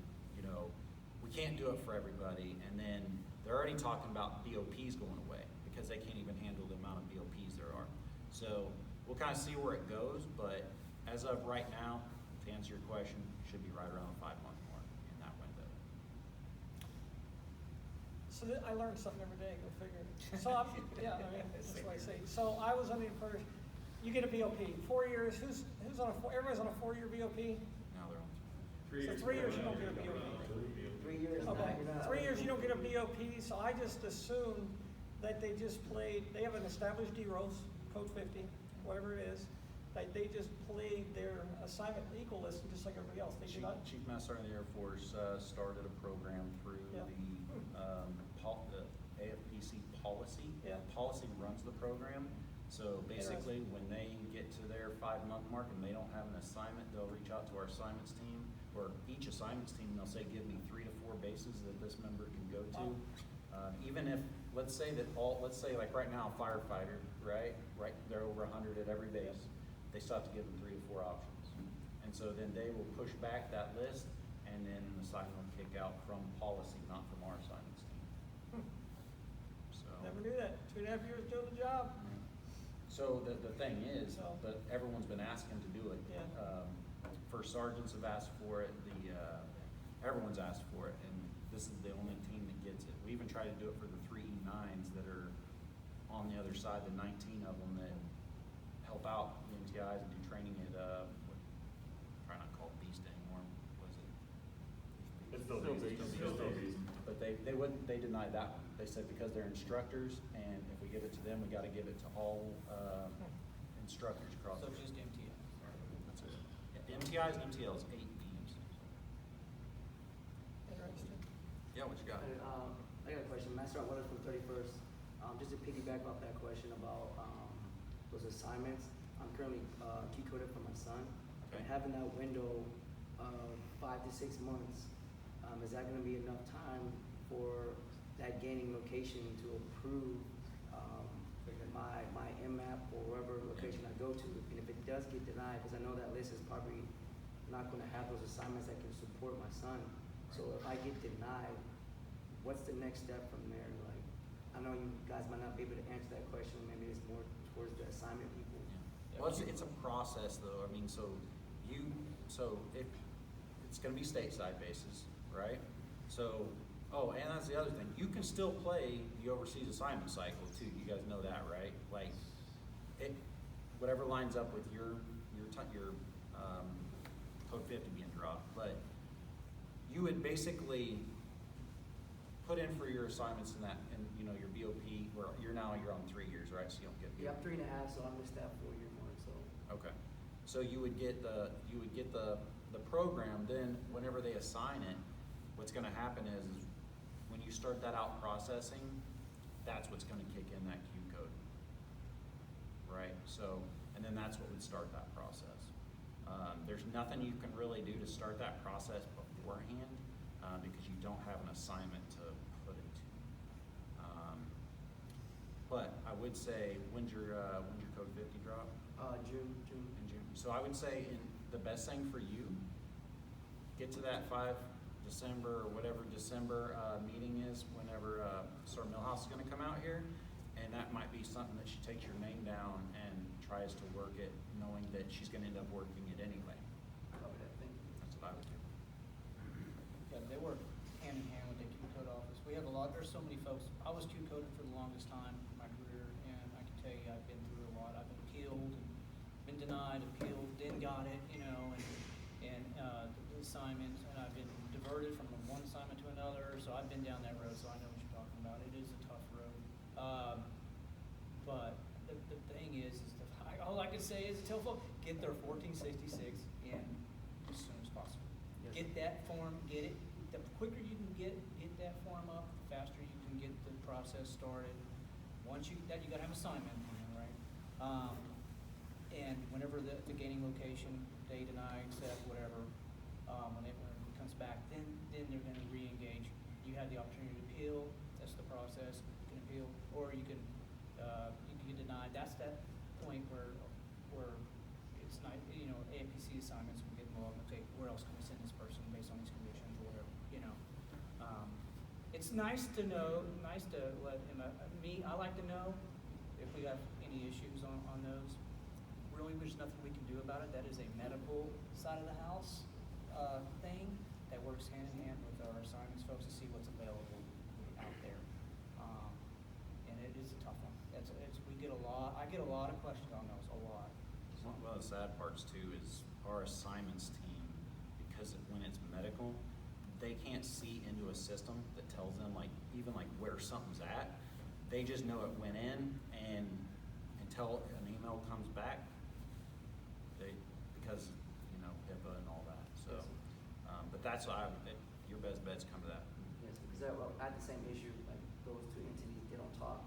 we can't do it for everybody, and then they're already talking about BOPs going away because they can't even handle the amount of BOPs there are. So we'll kind of see where it goes, but as of right now, to answer your question, should be right around the 5 month mark in that window. So I learned something every day, go figure. So that's what I say. So I was under the first, you get a BOP, 4 years, who's on everybody's on a 4-year BOP? Now they're on. 3 years. So 3 years you don't get a BOP. 3 years. Okay, 3 years you don't get a BOP, so I just assumed that they just they have an established DROS, code 50, whatever it is, that they just played their assignment equal list just like everybody else. They did not. Chief Master Sergeant of the Air Force started a program through Yeah. the AFPC policy. Yeah. Policy runs the program. So basically, when they get to their 5 month mark and they don't have an assignment, they'll reach out to our assignments team, or each assignments team, and they'll say, give me 3 to 4 bases that this member can go to. Even if, let's say like right now, firefighter, right, they're over 100 at every base, they still have to give them 3 to 4 options. And so then they will push back that list, and then an assignment will kick out from policy, not from our assignments team. So. Never knew that. 2.5 years doing the job. So the thing is, that everyone's been asking to do it. Yeah. First sergeants have asked for it, everyone's asked for it, and this is the only team that gets it. We even try to do it for the 3 E9s that are on the other side, the 19 of them that help out the MTIs and do training at, try not to call it Beast anymore, was it? It's still Beast. But they denied that one. They said because they're instructors, and if we give it to them, we gotta give it to all, instructors across. So just MTI. That's it. Yeah, MTIs and MTLs, 8 DMs. Interesting. Yeah, what you got? I got a question. Master Sergeant Weather from 31st. Just to piggyback off that question about those assignments, I'm currently key coded for my son. Okay. And having that window of 5 to 6 months, is that going to be enough time for that gaining location to approve my MAP or wherever location I go to? And if it does get denied, because I know that list is probably not going to have those assignments that can support my son. So if I get denied, what's the next step from there? Like, I know you guys might not be able to answer that question. Maybe it's more towards the assignment people. Well, it's a process though. I mean, so if it's gonna be stateside basis, right? So, and that's the other thing. You can still play the overseas assignment cycle too. You guys know that, right? Like, whatever lines up with your code 50 being dropped. But you would basically put in for your assignments in that, and your BOP, where you're on 3 years, right? So you don't get. Yeah, I'm 3.5, so I missed that 4-year mark. So. Okay, so you would get the program. Then whenever they assign it, what's going to happen is when you start that out processing, that's what's going to kick in that Q code, right? So, and then that's what would start that process. There's nothing you can really do to start that process beforehand because you don't have an assignment to put it to. But I would say, when's your code 50 drop? June. In June. So I would say the best thing for you, get to that 5 December or whatever December meeting is, whenever Sir Millhouse is going to come out here, and that might be something that she takes your name down and tries to work it, knowing that she's going to end up working it anyway. Copy that. Thank you. That's what I would do. Yeah, they work hand in hand with the Q code office. We have a lot, there's so many folks. I was Q coded for the longest time in my career, and I can tell you I've been through a lot. I've been appealed, and been denied, appealed, then got it, and the assignments, and I've been diverted from one assignment to another, so I've been down that road, so I know what you're talking about. It is a tough road. But the thing is all I can say is tell folks, get their 1466 in as soon as possible. Yes. Get that form, get it. The quicker you can get that form up, the faster you can get the process started. Once you gotta have assignment, right? And whenever the gaining location, they deny, accept, whatever, when it comes back, then they're gonna re-engage. You have the opportunity to appeal. That's the process. You can appeal, or you can get denied. That's that point where it's not, AFPC assignments will get involved and take, where else can we send this person based on these conditions or whatever, It's nice to know, nice to let him, I like to know if we have any issues on those. Really, there's nothing we can do about it. That is a medical side of the house thing that works hand in hand with our assignments folks to see what's available out there. And it is a tough one. I get a lot of questions on those, a lot. One of the sad parts too is our assignments team, because when it's medical, they can't see into a system that tells them even where something's at. They just know it went in, and until an email comes back, because HIPAA and all that. So, but that's why your best bet's come to that. Yes, because I had the same issue. Like those two entities, they don't talk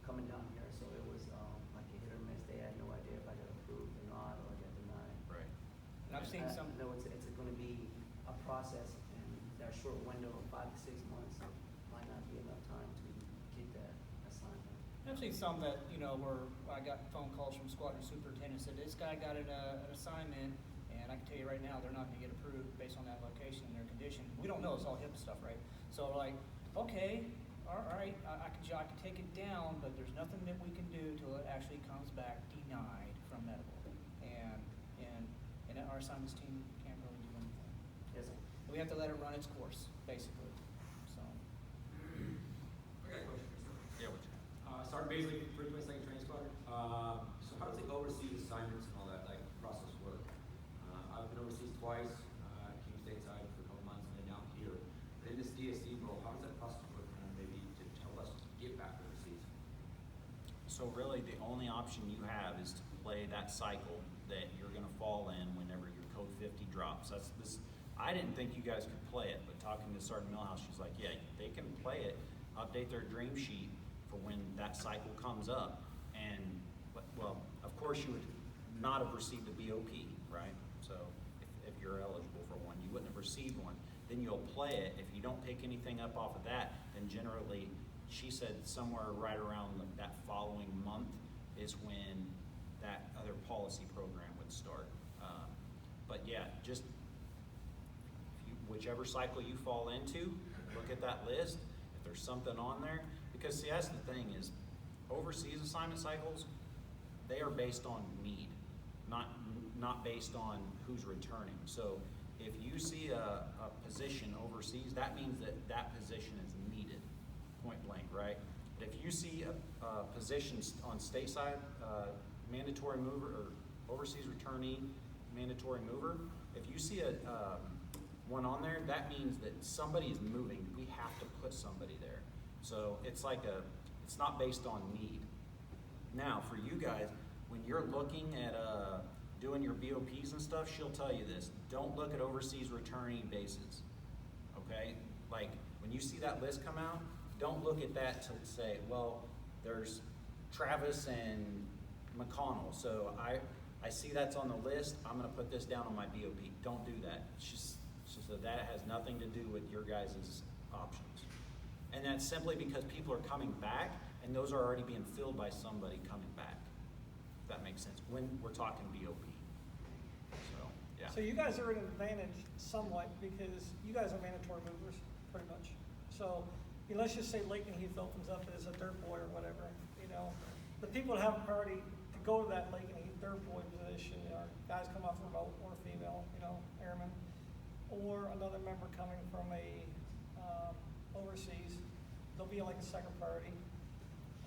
coming down here, so it was like a hit or miss. They had no idea if I got approved or not, or I got denied. Right. And I've seen some. No, it's going to be a process, and that short window of 5 to 6 months might not be enough time to get that assignment. I've seen some that, where I got phone calls from squadron superintendents said, this guy got an assignment, and I can tell you right now, they're not gonna get approved based on that location and their condition. We don't know, it's all HIPAA stuff, right? So we're like, okay, all right, I can take it down, but there's nothing that we can do till it actually comes back denied from medical. And our assignments team can't really do anything. Yes, sir. We have to let it run its course, basically, so. I got a question. Yeah, what you Sergeant Baisley, 322nd Training Squadron. So how does the overseas assignments and all that process work? I've been overseas twice. Came stateside for a couple months and then now here. But in this DSC role, how does that process work? Maybe to help us get back overseas. So really, the only option you have is to play that cycle that you're going to fall in whenever your code 50 drops. I didn't think you guys could play it, but talking to Sergeant Millhouse, she's like, yeah, they can play it, update their dream sheet, for when that cycle comes up. And, well, of course you would not have received a BOP, right? So if you're eligible for one, you wouldn't have received one. Then you'll play it. If you don't pick anything up off of that, then generally, she said somewhere right around that following month is when that other policy program would start. But yeah, just whichever cycle you fall into, look at that list. If there's something on there, because see, that's the thing is, overseas assignment cycles, they are based on need, not based on who's returning. So if you see a position overseas, that means that position is needed, point blank, right? But if you see a position on stateside, mandatory mover, or overseas returnee, mandatory mover, if you see one on there, that means that somebody is moving. We have to put somebody there. So it's it's not based on need. Now, for you guys, when you're looking at doing your BOPs and stuff, she'll tell you this. Don't look at overseas returning bases, okay? Like, when you see that list come out, don't look at that to say, well, there's Travis and McConnell, so I see that's on the list, I'm gonna put this down on my BOP. Don't do that. She said that has nothing to do with your guys' options. And that's simply because people are coming back, and those are already being filled by somebody coming back. If that makes sense, when we're talking BOP. So, yeah. So you guys are at an advantage somewhat because you guys are mandatory movers, pretty much. So let's just say Lakeland Heath opens up as a dirt boy or whatever, the people that have a priority to go to that Lakeland Heath dirt boy position are guys come off remote or female, airmen, or another member coming from overseas. They'll be like a second priority.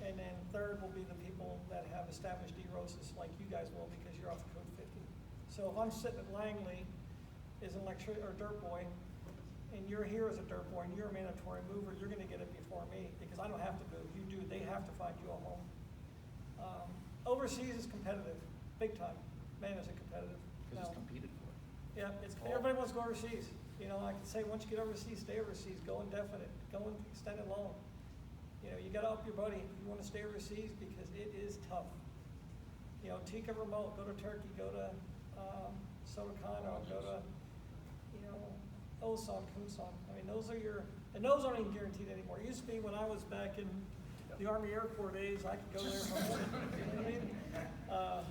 And then third will be the people that have established DEROSIS like you guys will because you're off the code 50. So if I'm sitting at Langley as an dirt boy, and you're here as a dirt boy and you're a mandatory mover, you're gonna get it before me because I don't have to move, you do, they have to find you a home. Overseas is competitive, big time. Man, is it competitive. Because it's competed for. Yeah, everybody wants to go overseas. I can say once you get overseas, stay overseas, go indefinite, go in extended loan. You gotta up your buddy if you wanna stay overseas because it is tough. Tika remote, go to Turkey, go to Sotokano, go to, Osan, Kusan. I mean, those aren't even guaranteed anymore. It used to be when I was back in the Army Air Corps days, I could go there for money, you know what I mean?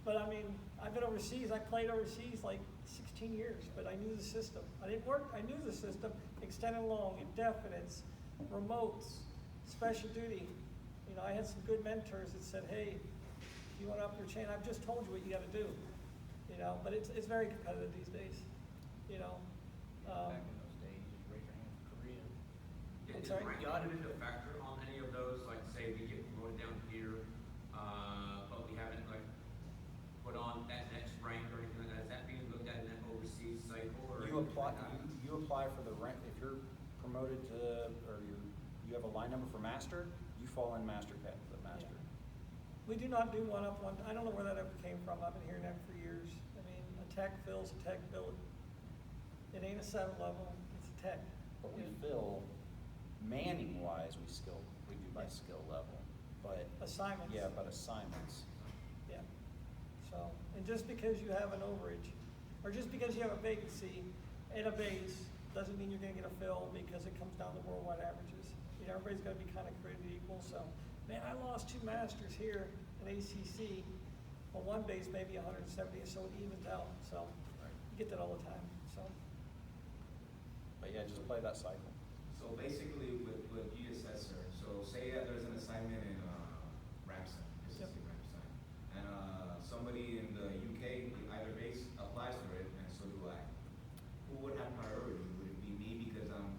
But I mean, I've been overseas, I played overseas like 16 years, but I knew the system. I didn't work, I knew the system, extended long, indefinites, remotes, special duty. I had some good mentors that said, hey, if you want to up your chain, I've just told you what you got to do. But it's very competitive these days. Back in those days, you raise your hand for Korea. I'm Is sorry? rank into a factor on any of those? Like, say we get promoted down here, but we haven't put on that next rank or anything like that. Is that being looked at in that overseas cycle? Or You apply for the rank, if you're promoted to, or you have a line number for master, you fall in master pay, the master. We do not do one. I don't know where that ever came from. I've been hearing that for years. I mean, a tech fills a tech bill. It ain't a 7 level, it's a tech. But we fill, manning wise, we do by skill level, but. Assignments. Yeah, but assignments. Yeah. So, and just because you have an overage, or just because you have a vacancy at a base, doesn't mean you're gonna get a fill because it comes down to worldwide averages. Everybody's gotta be kind of created equal, so, man, I lost 2 masters here at ACC, well, one base maybe 170, so it evens out, so, you get that all the time, so. But yeah, just play that cycle. So basically, with what you just said, sir, so say that there's an assignment in Ramsey, Yep. Ramsey, and somebody in the UK, either base applies for it, and so do I. Who would have priority? Would it be me because I'm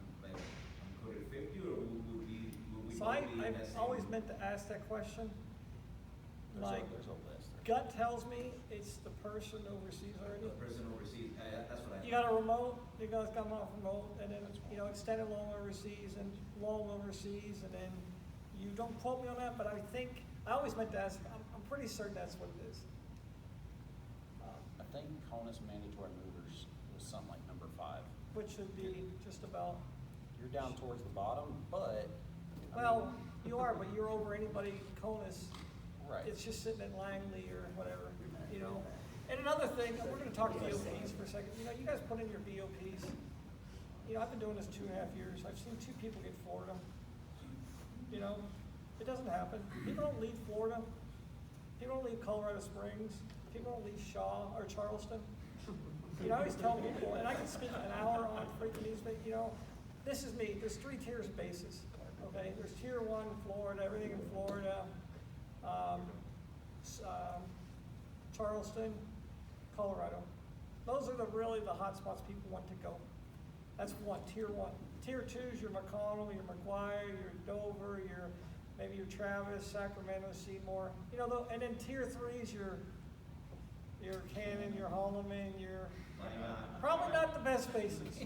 coded 50, or would we So both be in I've that same? always meant to ask that question. Like, There's a list. gut tells me it's the person overseas already. The person overseas, that's what I. You got a remote, you guys got off remote, and then, extended loan overseas and long overseas, and then you don't quote me on that, but I always meant to ask, I'm pretty certain that's what it is. I think CONUS mandatory movers was something like number 5. Which would be just about, You're down towards the bottom, but. I well, mean, You are, but you're over anybody CONUS. Right. It's just sitting at Langley or whatever, you know. And another thing, we're gonna talk VOPs for a second. You know, you guys put in your VOPs. You know, I've been doing this 2.5 years. I've seen 2 people get Florida. You know, it doesn't happen. People don't leave Florida. People don't leave Colorado Springs. People don't leave Shaw or Charleston. You know, I always tell people, and I can spend an hour on freaking these, but you know, this is me. There's 3 tiers of bases. Okay, there's tier 1, Florida, everything in Florida, Charleston, Colorado. Those are really the hot spots people want to go. That's tier 1. Tier 2 is your McConnell, your McGuire, your Dover, maybe your Travis, Sacramento, Seymour. You know, and then tier 3 is your Cannon, your Holloman, your probably not the best bases.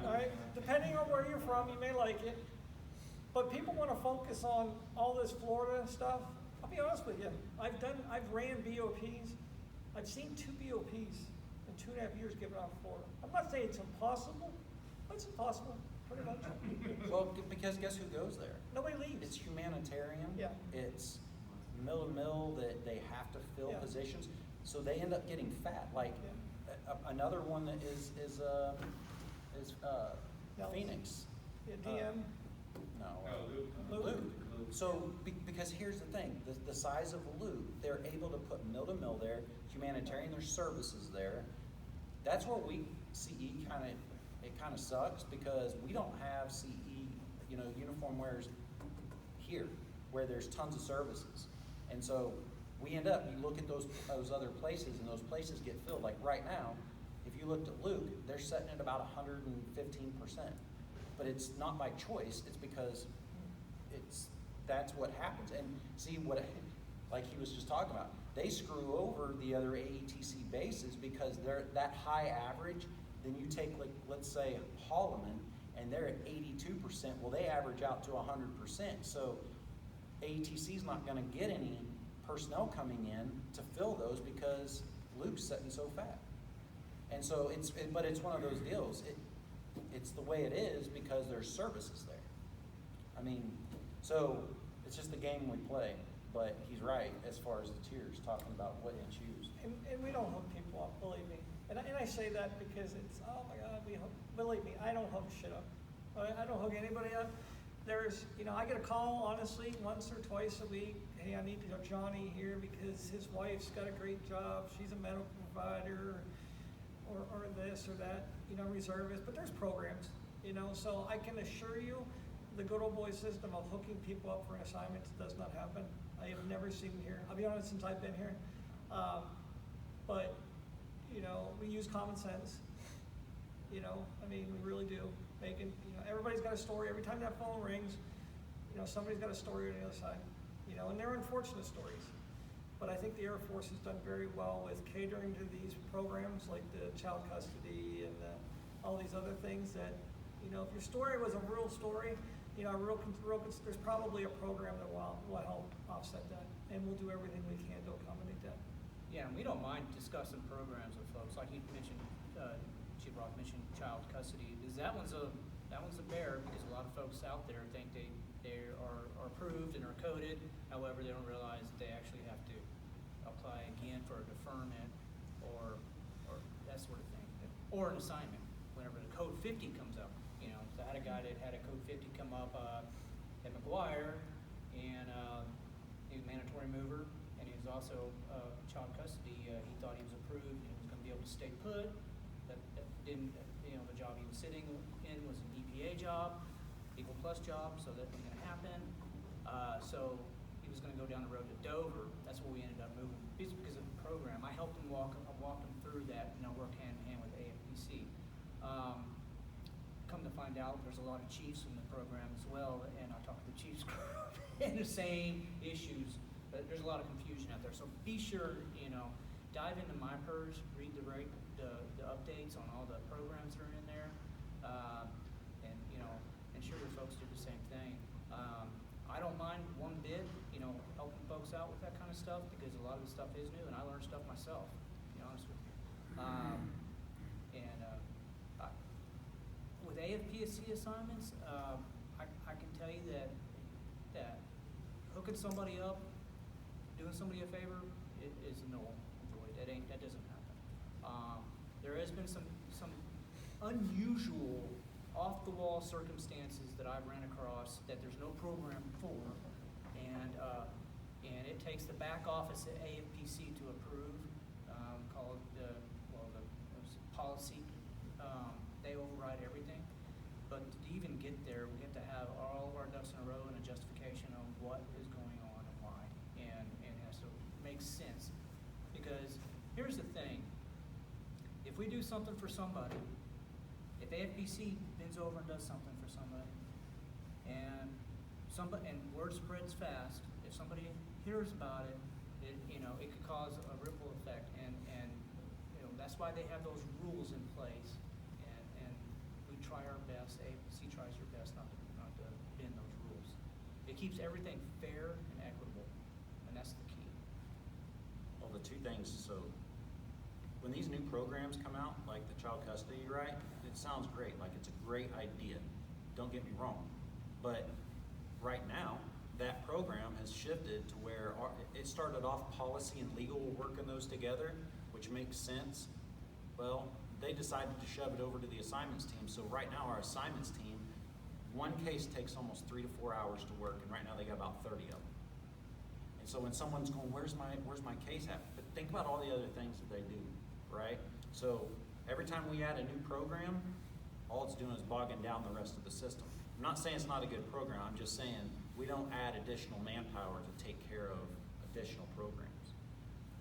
All right, depending on where you're from, you may like it. But people want to focus on all this Florida stuff. I'll be honest with you. I've ran BOPs. I've seen 2 BOPs in 2.5 years given out Florida. I'm not saying it's impossible, but it's impossible, pretty much. Well, because guess who goes there? Nobody leaves. It's humanitarian. Yeah. It's mill that they have to fill Yeah. positions, so they end up getting fat. Like another one that is Dallas. Phoenix. Yeah, DM. Luke. So, because here's the thing, the size of Luke, they're able to put mill to mill there, humanitarian, there's services there. That's where CE kind of sucks, because we don't have CE, you know, uniform wearers here, where there's tons of services. And so we end up, you look at those other places, and those places get filled. Like right now, if you looked at Luke, they're setting at about 115%. But it's not by choice, it's because that's what happens. And see like he was just talking about, they screw over the other AETC bases because they're that high average. Then you take, like, let's say Holloman, and they're at 82%. Well, they average out to 100%. So AETC is not going to get any personnel coming in to fill those because Luke's sitting so fat. And so but it's one of those deals. It's the way it is because there's services there. I mean, so it's just the game we play. But he's right as far as the tiers, talking about what to choose. And we don't hook people up, believe me. And I say that because it's, oh my God, believe me, I don't hook shit up. I don't hook anybody up. There's, you know, I get a call, honestly, once or twice a week. Hey, I need to have Johnny here because his wife's got a great job. She's a medical provider or this or that, you know, reservist. But there's programs, you know, so I can assure you the good old boy system of hooking people up for assignments does not happen. I have never seen it here. I'll be honest, since I've been here. But, you know, we use common sense. You know, I mean, we really do. Everybody's got a story. Every time that phone rings, you know, somebody's got a story on the other side. You know, and they're unfortunate stories. But I think the Air Force has done very well with catering to these programs like the child custody and all these other things that, you know, if your story was a real story, you know, there's probably a program that will help offset that. And we'll do everything we can to accommodate that. Yeah, and we don't mind discussing programs with folks. Like you mentioned, Chief Rock mentioned child custody. Because that one's a bear, because a lot of folks out there think they are approved and are coded. However, they don't realize that they actually have to apply again for a deferment or that sort of thing, or an assignment whenever the code 50 comes up. You know, so I had a guy that had a code 50 come up at McGuire, and he was a mandatory mover, and he was also child custody. He thought he was approved and was going to be able to stay put. That didn't, you know, the job he was sitting in was an EPA job, Equal Plus job, so that wasn't going to happen. So he was going to go down the road to Dover. That's where we ended up moving, because of the program. I helped him walked him through that, and I worked hand in hand with AFPC. Come to find out, there's a lot of chiefs in the program as well, and I talked to the chiefs group, and the same issues. But there's a lot of confusion out there. So be sure, you know, dive into MyPERS, read the updates on all the programs that are in there, and, you know, ensure your folks do the same thing. I don't mind one bit, you know, helping folks out with that kind of stuff, because a lot of the stuff is new, and I learned stuff myself, to be honest with you. With AFPSC assignments, I can tell you that hooking somebody up, doing somebody a favor, is null and void. That doesn't happen. There has been some unusual off-the-wall circumstances that I've ran across that there's no program for, and it takes the back office at AFPC to approve, called the policy. They override everything, but to even get there, we have to have all of our ducks in a row and a justification on what is going on and why, and it has to make sense. Because here's the thing: if we do something for somebody, if AFPC bends over and does something for somebody, and word spreads fast, if somebody hears about it, it could cause a ripple effect, and that's why they have those rules in place, and we try our best. AFPC tries their best not to bend those rules. It keeps everything fair and equitable, and that's the key. Well, the two things, so when these new programs come out, like the child custody, right, it sounds great, like it's a great idea. Don't get me wrong. But right now, that program has shifted to where it started off policy and legal were working those together, which makes sense. Well, they decided to shove it over to the assignments team. So right now, our assignments team, one case takes almost 3 to 4 hours to work, and right now they got about 30 of them. And so when someone's going, where's my case at? But think about all the other things that they do, right? So every time we add a new program, all it's doing is bogging down the rest of the system. I'm not saying it's not a good program, I'm just saying we don't add additional manpower to take care of additional programs.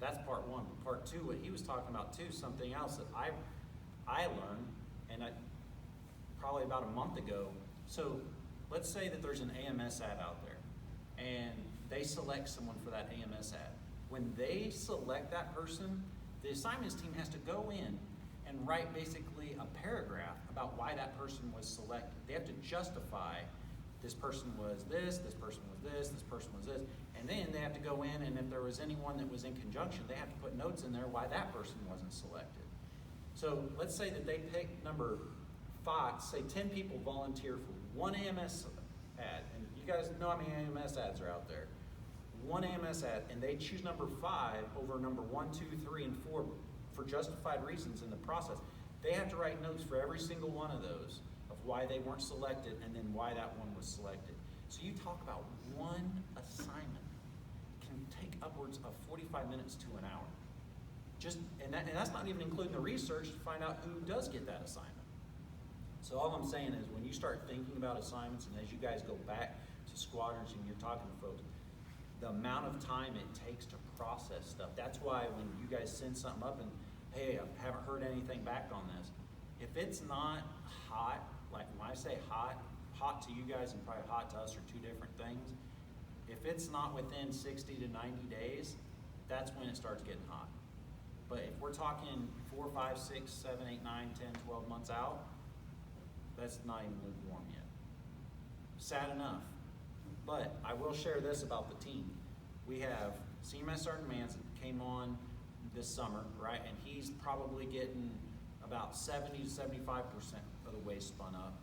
That's part one. But part two, what he was talking about too, something else that I learned, and probably about a month ago. So let's say that there's an AMS ad out there, and they select someone for that AMS ad. When they select that person, the assignments team has to go in and write basically a paragraph about why that person was selected. They have to justify this person was this person was this person was this, and then they have to go in, and if there was anyone that was in conjunction, they have to put notes in there why that person wasn't selected. So let's say that they pick number 5, say 10 people volunteer for one AMS ad, and you guys know how many AMS ads are out there. One AMS ad, and they choose number 5 over number 1, 2, 3, and 4 for justified reasons in the process. They have to write notes for every single one of those of why they weren't selected and then why that one was selected. So you talk about one assignment can take upwards of 45 minutes to an hour. And that's not even including the research to find out who does get that assignment. So all I'm saying is when you start thinking about assignments, and as you guys go back to squadrons and you're talking to folks, the amount of time it takes to process stuff. That's why when you guys send something up and, hey, I haven't heard anything back on this. If it's not hot, like when I say hot to you guys and probably hot to us are two different things. If it's not within 60 to 90 days, that's when it starts getting hot. But if we're talking 4, 5, 6, 7, 8, 9, 10, 12 months out, that's not even lukewarm yet. Sad enough. But I will share this about the team. We have CMS Sergeant Manson came on this summer, right? And he's probably getting about 70 to 75% of the way spun up.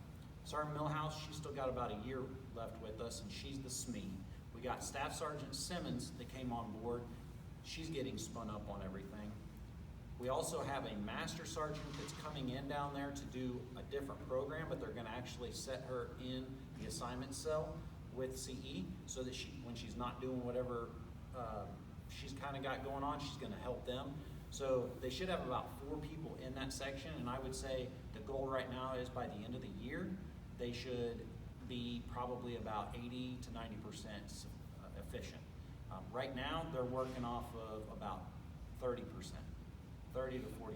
Sergeant Millhouse, she's still got about a year left with us, and she's the SME. We got Staff Sergeant Simmons that came on board. She's getting spun up on everything. We also have a Master Sergeant that's coming in down there to do a different program, but they're gonna actually set her in the assignment cell with CE so that when she's not doing whatever she's kind of got going on, she's gonna help them. So they should have about 4 people in that section, and I would say the goal right now is by the end of the year, they should be probably about 80 to 90% efficient. Right now, they're working off of about 30%, 30 to 40%.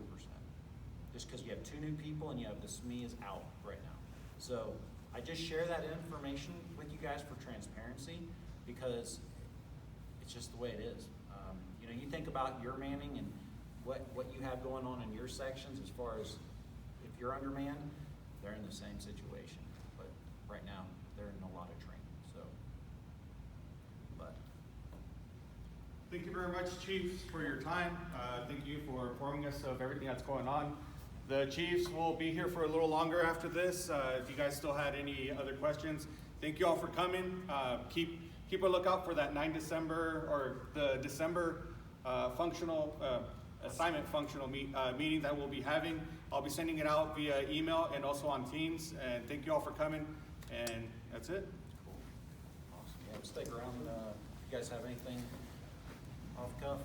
Just because you have 2 new people and you have the SME is out right now. So I just share that information with you guys for transparency because it's just the way it is. You think about your manning and what you have going on in your sections as far as if you're undermanned, they're in the same situation. But right now, they're in a lot of training. Thank you very much, Chiefs, for your time. Thank you for informing us of everything that's going on. The Chiefs will be here for a little longer after this. If you guys still had any other questions, thank you all for coming. Keep keep a lookout for that 9 December or the December functional assignment functional meeting that we'll be having. I'll be sending it out via email and also on Teams. And thank you all for coming. And that's it. Awesome. Yeah, stick around. You guys have anything off the cuff?